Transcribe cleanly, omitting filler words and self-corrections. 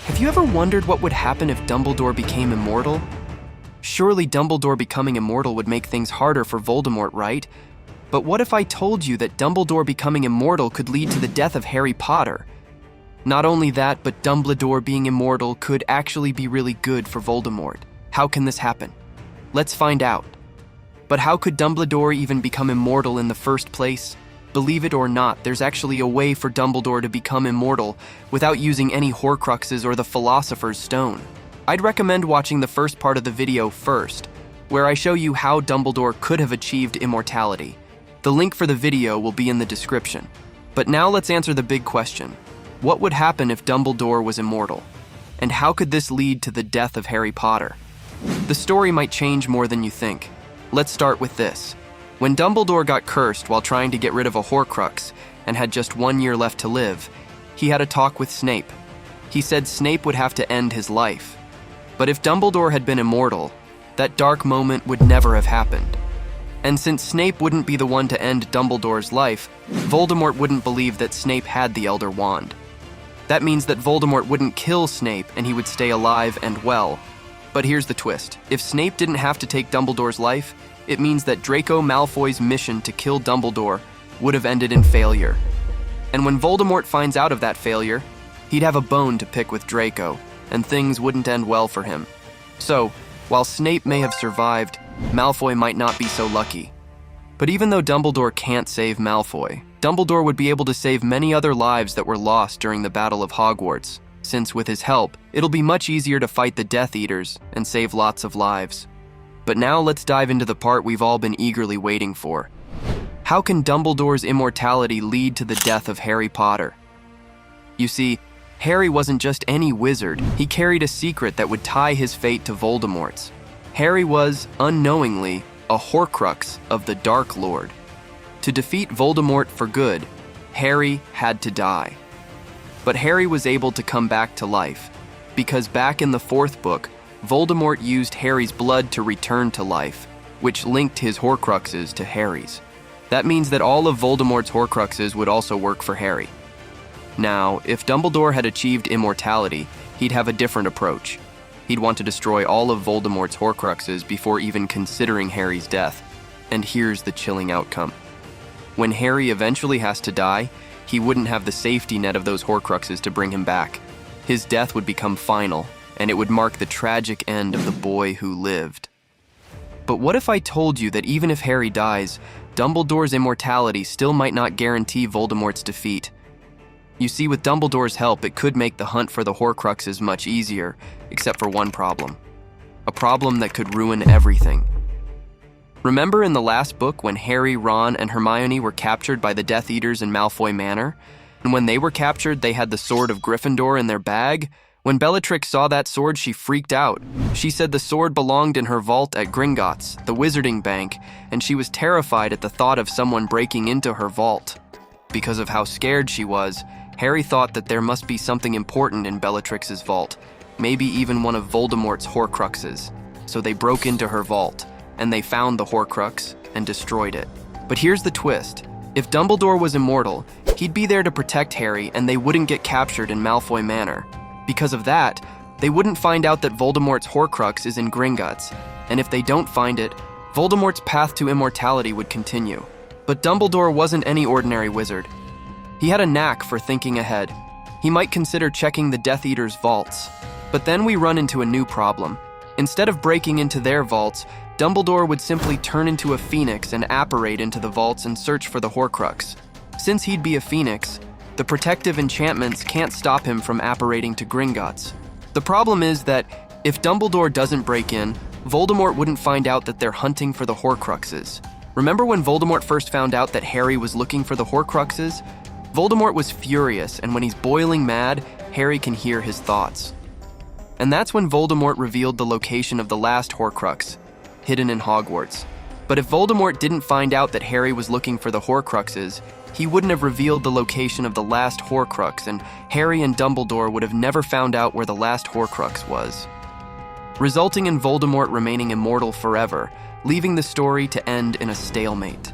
Have you ever wondered what would happen if Dumbledore became immortal? Surely Dumbledore becoming immortal would make things harder for Voldemort, right? But what if I told you that Dumbledore becoming immortal could lead to the death of Harry Potter? Not only that, but Dumbledore being immortal could actually be really good for Voldemort. How can this happen? Let's find out. But how could Dumbledore even become immortal in the first place? Believe it or not, there's actually a way for Dumbledore to become immortal without using any Horcruxes or the Philosopher's Stone. I'd recommend watching the first part of the video first, where I show you how Dumbledore could have achieved immortality. The link for the video will be in the description. But now let's answer the big question. What would happen if Dumbledore was immortal? And how could this lead to the death of Harry Potter? The story might change more than you think. Let's start with this. When Dumbledore got cursed while trying to get rid of a Horcrux and had just 1 year left to live, he had a talk with Snape. He said Snape would have to end his life. But if Dumbledore had been immortal, that dark moment would never have happened. And since Snape wouldn't be the one to end Dumbledore's life, Voldemort wouldn't believe that Snape had the Elder Wand. That means that Voldemort wouldn't kill Snape and he would stay alive and well. But here's the twist. If Snape didn't have to take Dumbledore's life, it means that Draco Malfoy's mission to kill Dumbledore would have ended in failure. And when Voldemort finds out of that failure, he'd have a bone to pick with Draco, and things wouldn't end well for him. So, while Snape may have survived, Malfoy might not be so lucky. But even though Dumbledore can't save Malfoy, Dumbledore would be able to save many other lives that were lost during the Battle of Hogwarts, since with his help, it'll be much easier to fight the Death Eaters and save lots of lives. But now let's dive into the part we've all been eagerly waiting for. How can Dumbledore's immortality lead to the death of Harry Potter? You see, Harry wasn't just any wizard, he carried a secret that would tie his fate to Voldemort's. Harry was, unknowingly, a Horcrux of the Dark Lord. To defeat Voldemort for good, Harry had to die. But Harry was able to come back to life, because back in the 4th book, Voldemort used Harry's blood to return to life, which linked his Horcruxes to Harry's. That means that all of Voldemort's Horcruxes would also work for Harry. Now, if Dumbledore had achieved immortality, he'd have a different approach. He'd want to destroy all of Voldemort's Horcruxes before even considering Harry's death. And here's the chilling outcome. When Harry eventually has to die, he wouldn't have the safety net of those Horcruxes to bring him back. His death would become final, and it would mark the tragic end of the boy who lived. But what if I told you that even if Harry dies, Dumbledore's immortality still might not guarantee Voldemort's defeat? You see, with Dumbledore's help, it could make the hunt for the Horcruxes much easier, except for one problem. A problem that could ruin everything. Remember in the last book when Harry, Ron, and Hermione were captured by the Death Eaters in Malfoy Manor? And when they were captured, they had the sword of Gryffindor in their bag? When Bellatrix saw that sword, she freaked out. She said the sword belonged in her vault at Gringotts, the Wizarding Bank, and she was terrified at the thought of someone breaking into her vault. Because of how scared she was, Harry thought that there must be something important in Bellatrix's vault, maybe even one of Voldemort's Horcruxes. So they broke into her vault, and they found the Horcrux and destroyed it. But here's the twist. If Dumbledore was immortal, he'd be there to protect Harry and they wouldn't get captured in Malfoy Manor. Because of that, they wouldn't find out that Voldemort's Horcrux is in Gringotts, and if they don't find it, Voldemort's path to immortality would continue. But Dumbledore wasn't any ordinary wizard. He had a knack for thinking ahead. He might consider checking the Death Eaters' vaults. But then we run into a new problem. Instead of breaking into their vaults, Dumbledore would simply turn into a phoenix and apparate into the vaults and search for the Horcrux. Since he'd be a phoenix, the protective enchantments can't stop him from apparating to Gringotts. The problem is that if Dumbledore doesn't break in, Voldemort wouldn't find out that they're hunting for the Horcruxes. Remember when Voldemort first found out that Harry was looking for the Horcruxes? Voldemort was furious, and when he's boiling mad, Harry can hear his thoughts. And that's when Voldemort revealed the location of the last Horcrux, hidden in Hogwarts. But if Voldemort didn't find out that Harry was looking for the Horcruxes, he wouldn't have revealed the location of the last Horcrux, and Harry and Dumbledore would have never found out where the last Horcrux was, resulting in Voldemort remaining immortal forever, leaving the story to end in a stalemate.